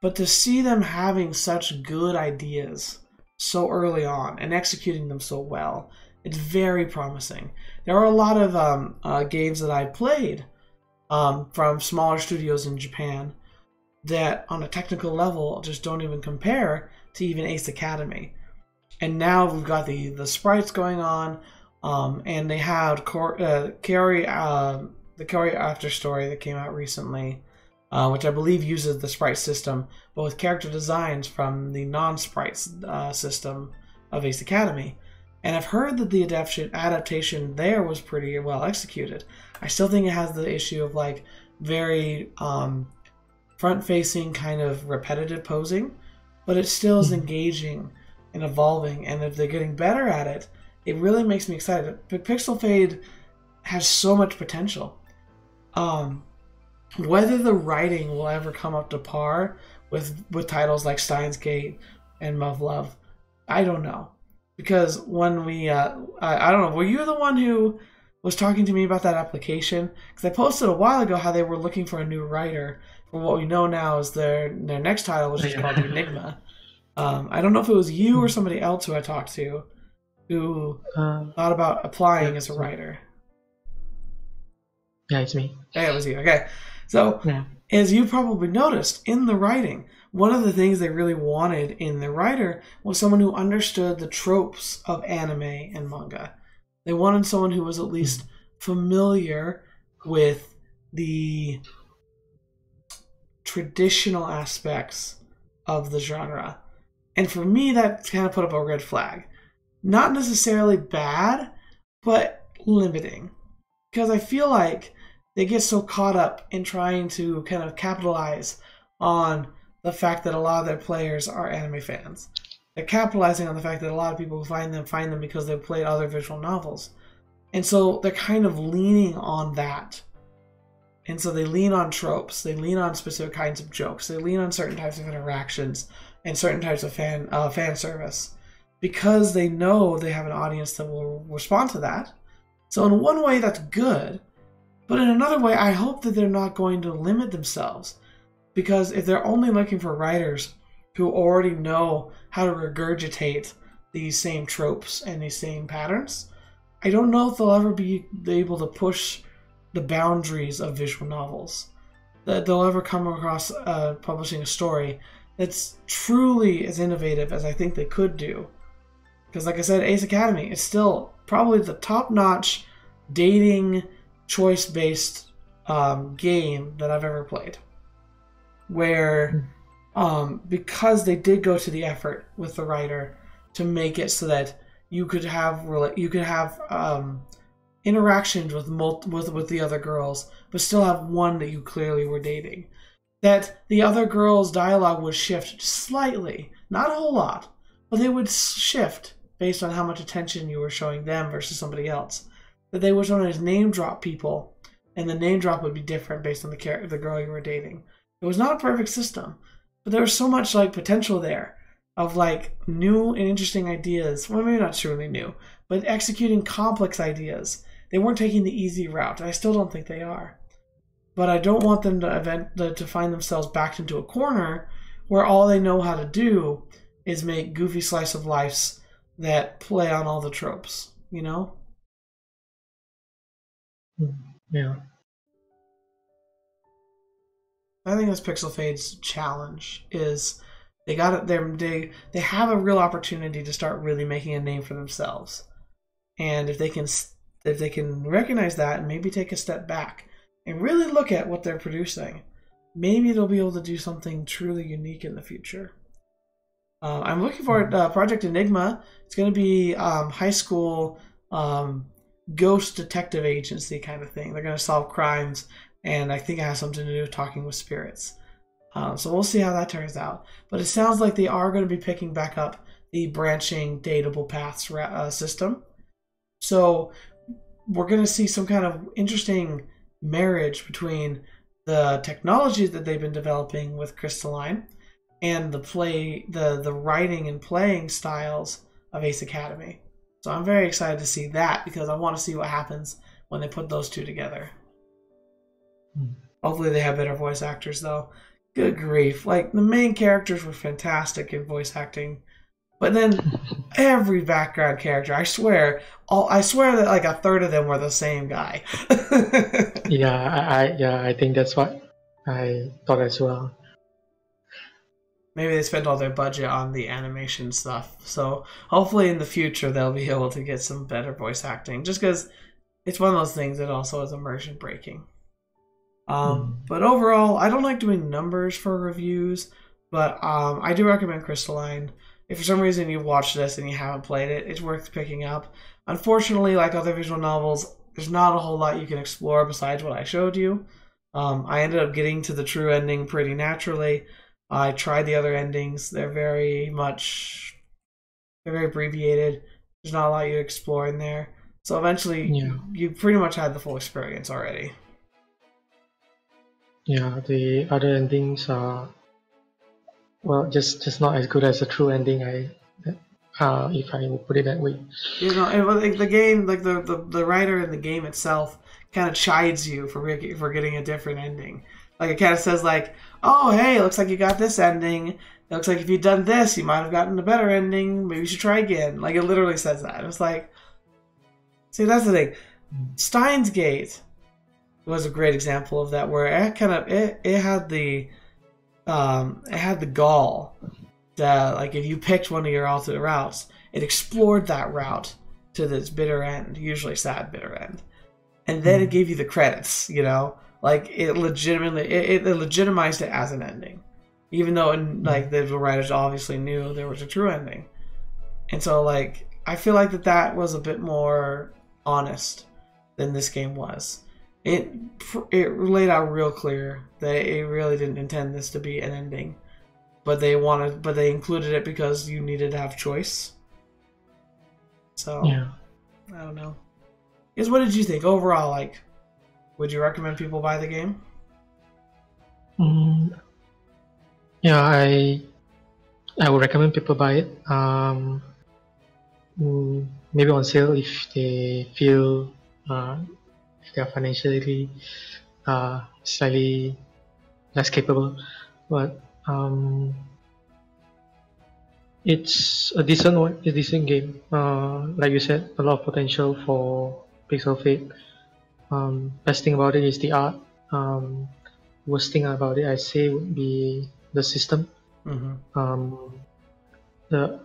But to see them having such good ideas so early on and executing them so well, it's very promising. There are a lot of games that I played from smaller studios in Japan that on a technical level just don't even compare to even Ace Academy. And now we've got the sprites going on, and they had the Kaori After Story that came out recently, which I believe uses the sprite system, but with character designs from the non-sprites system of Ace Academy. And I've heard that the adaptation there was pretty well executed. I still think it has the issue of like very front-facing kind of repetitive posing, but it still is engaging and evolving. And if they're getting better at it, it really makes me excited. But Pixel Fade has so much potential. Whether the writing will ever come up to par with titles like Steins Gate and Muv-Luv, I don't know. Because when we, I don't know, were you the one who was talking to me about that application? Because I posted a while ago how they were looking for a new writer for what we know now is their next title, which is called Enigma. I don't know if it was you or somebody else who I talked to who thought about applying as a writer. Yeah, it's me. Yeah, it was you. Okay. So, as you probably noticed in the writing, one of the things they really wanted in the writer was someone who understood the tropes of anime and manga. They wanted someone who was at least familiar with the traditional aspects of the genre. And for me, that kind of put up a red flag. Not necessarily bad, but limiting. Because I feel like they get so caught up in trying to kind of capitalize on the fact that a lot of their players are anime fans. They're capitalizing on the fact that a lot of people who find them because they've played other visual novels. And so they're kind of leaning on that. And so they lean on tropes, they lean on specific kinds of jokes, they lean on certain types of interactions and certain types of fan service. Because they know they have an audience that will respond to that. So in one way that's good, but in another way I hope that they're not going to limit themselves. Because if they're only looking for writers who already know how to regurgitate these same tropes and these same patterns, I don't know if they'll ever be able to push the boundaries of visual novels. That they'll ever come across publishing a story that's truly as innovative as I think they could do. Because like I said, Ace Academy is still probably the top-notch dating choice-based game that I've ever played. Where because they did go to the effort with the writer to make it so that you could have interactions with the other girls, but still have one that you clearly were dating. That the other girls' dialogue would shift slightly, not a whole lot, but they would shift based on how much attention you were showing them versus somebody else. That they would sometimes name drop people, and the name drop would be different based on the girl you were dating. It was not a perfect system, but there was so much like potential there of like new and interesting ideas. Well, maybe not truly new, but executing complex ideas. They weren't taking the easy route, and I still don't think they are. But I don't want them to find themselves backed into a corner where all they know how to do is make goofy slice of lives that play on all the tropes, you know? Yeah. I think that's Pixel Fade's challenge is they got it. They have a real opportunity to start really making a name for themselves, and if they can recognize that and maybe take a step back and really look at what they're producing, maybe they'll be able to do something truly unique in the future. I'm looking for Project Enigma. It's going to be high school ghost detective agency kind of thing. They're going to solve crimes, and I think it has something to do with talking with spirits. So we'll see how that turns out. But it sounds like they are going to be picking back up the branching dateable paths system. So we're going to see some kind of interesting marriage between the technology that they've been developing with Crystalline and the writing and playing styles of Ace Academy. So I'm very excited to see that because I want to see what happens when they put those two together. Hopefully they have better voice actors though. Good grief. Like, the main characters were fantastic in voice acting. But then every background character, I swear that like a third of them were the same guy. I think that's what I thought as well. Maybe they spent all their budget on the animation stuff. So hopefully in the future they'll be able to get some better voice acting. Just because it's one of those things that also is immersion breaking. But overall, I don't like doing numbers for reviews, but I do recommend Crystalline. If for some reason you've watched this and you haven't played it, it's worth picking up. Unfortunately, like other visual novels, there's not a whole lot you can explore besides what I showed you. I ended up getting to the true ending pretty naturally. I tried the other endings. They're very abbreviated. There's not a lot you explore in there. So eventually, you pretty much had the full experience already. Yeah, the other endings are, well, just not as good as the true ending. If I will put it that way. You know, and the game, like the writer in the game itself, kind of chides you for getting a different ending. Like, it kind of says like, "Oh, hey, it looks like you got this ending. It looks like if you'd done this, you might have gotten a better ending. Maybe you should try again." Like, it literally says that. It's like, see, that's the thing. Steins Gate was a great example of that, where it had the gall that, like, if you picked one of your alternate routes, it explored that route to this bitter end, usually sad bitter end, and then it gave you the credits. You know, like, it legitimately it legitimized it as an ending, even though like the writers obviously knew there was a true ending. And so, like, I feel like that was a bit more honest than this game was. It laid out real clear that it really didn't intend this to be an ending, but they included it because you needed to have choice. So yeah, I don't know. Guess, what did you think overall? Like, would you recommend people buy the game? Yeah, I would recommend people buy it. Maybe on sale if they feel if they are financially slightly less capable, but it's a decent game. Like you said, a lot of potential for Pixel Fate. Best thing about it is the art. Worst thing about it, I say, would be the system. The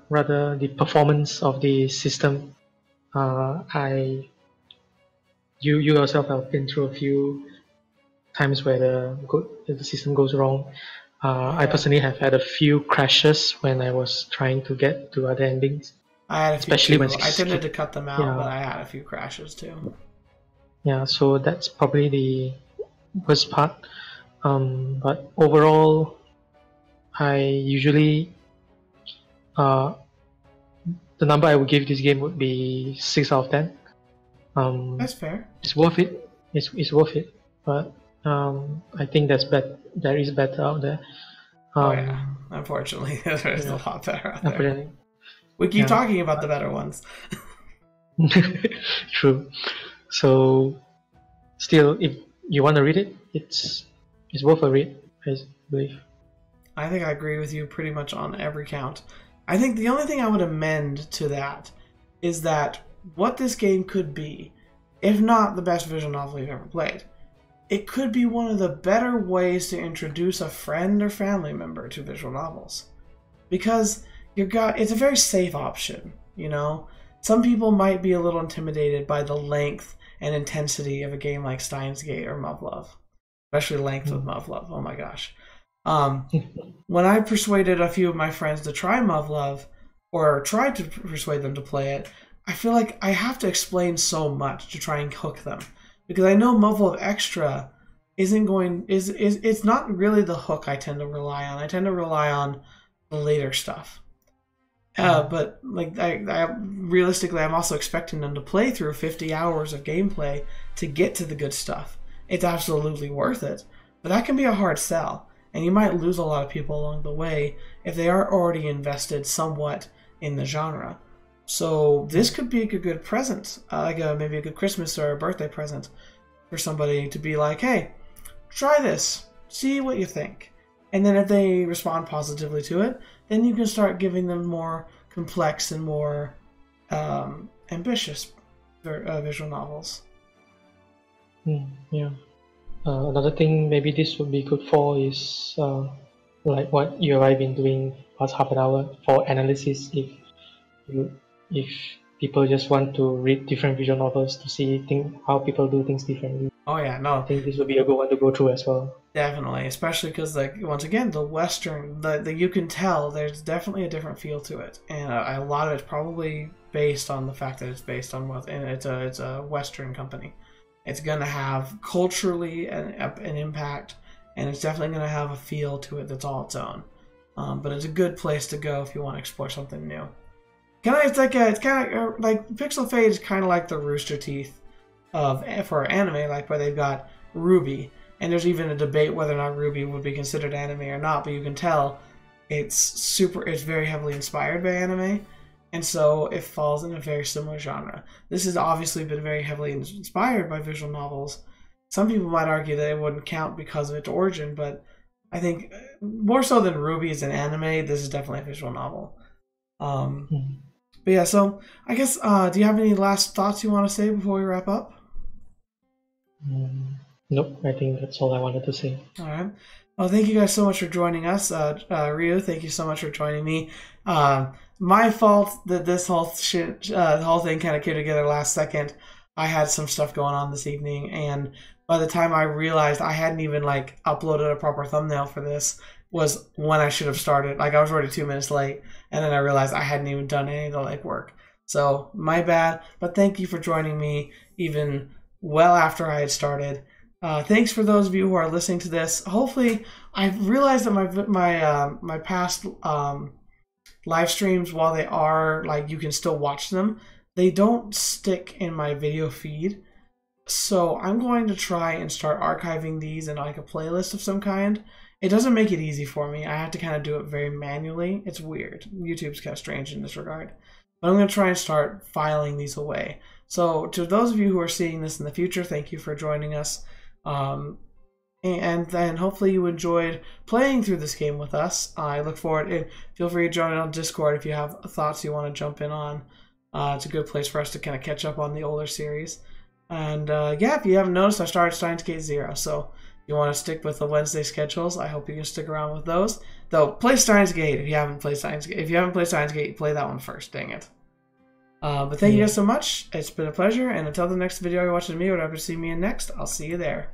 performance of the system. You yourself have been through a few times where the system goes wrong. I personally have had a few crashes when I was trying to get to other endings. I had a few, especially when I tended to cut them out, but I had a few crashes too. Yeah, so that's probably the worst part. But overall, I usually the number I would give this game would be 6 out of 10. That's fair. It's worth it. It's worth it. But I think there is better out there. Oh yeah, unfortunately, there's a lot better out there. We keep talking about the better ones. True. So, still, if you want to read it, it's worth a read, I believe. I think I agree with you pretty much on every count. I think the only thing I would amend to that is that what this game could be, if not the best visual novel you've ever played, it could be one of the better ways to introduce a friend or family member to visual novels. Because it's a very safe option, you know? Some people might be a little intimidated by the length and intensity of a game like Steins Gate or Muv-Luv. Especially length of Muv-Luv, oh my gosh. When I persuaded a few of my friends to try Muv-Luv, or tried to persuade them to play it, I feel like I have to explain so much to try and hook them. Because I know Muv-Luv Extra it's not really the hook I tend to rely on. I tend to rely on the later stuff. But like realistically, I'm also expecting them to play through 50 hours of gameplay to get to the good stuff. It's absolutely worth it, but that can be a hard sell, and you might lose a lot of people along the way if they are already invested somewhat in the genre. So this could be a good present, maybe a good Christmas or a birthday present for somebody to be like, hey, try this, see what you think. And then if they respond positively to it, then you can start giving them more complex and more ambitious visual novels. Yeah. Another thing maybe this would be good for is like what you and I have been doing past half an hour for analysis. If people just want to read different visual novels to see how people do things differently. Oh yeah, no. I think this would be a good one to go through as well. Definitely, especially because, like, once again, the Western, you can tell there's definitely a different feel to it, and a lot of it's probably based on the fact that it's based on and it's a Western company. It's gonna have culturally an impact, and it's definitely gonna have a feel to it that's all its own. But it's a good place to go if you want to explore something new. It's kind of like Pixel Fade is kind of like the Rooster Teeth for anime, like where they've got Ruby. And there's even a debate whether or not Ruby would be considered anime or not, but you can tell it's very heavily inspired by anime, and so it falls in a very similar genre. This has obviously been very heavily inspired by visual novels. Some people might argue that it wouldn't count because of its origin, but I think more so than Ruby is an anime, this is definitely a visual novel. But yeah, so I guess, do you have any last thoughts you want to say before we wrap up? Nope, I think that's all I wanted to say. All right. Well, thank you guys so much for joining us. Ryu, thank you so much for joining me. My fault that this whole thing kind of came together last second. I had some stuff going on this evening, and by the time I realized I hadn't even uploaded a proper thumbnail for this was when I should have started. Like, I was already 2 minutes late, and then I realized I hadn't even done any of the legwork. So, my bad, but thank you for joining me even well after I had started. Thanks for those of you who are listening to this. Hopefully, I've realized that my past live streams, while they are you can still watch them, they don't stick in my video feed. So I'm going to try and start archiving these in a playlist of some kind. It doesn't make it easy for me. I have to kind of do it very manually. It's weird. YouTube's kind of strange in this regard. But I'm going to try and start filing these away. So to those of you who are seeing this in the future, thank you for joining us. And then hopefully you enjoyed playing through this game with us. I look forward, and feel free to join on Discord if you have thoughts you want to jump in on. It's a good place for us to kind of catch up on the older series. And yeah, if you haven't noticed, I started Steins Gate 0, so if you want to stick with the Wednesday schedules, I hope you can stick around with those. Though, play Steins Gate if you haven't played Steins Gate. If you haven't played Steins Gate, play that one first, dang it. But thank you guys so much. It's been a pleasure, and until the next video you're watching me, or whatever to see me in next, I'll see you there.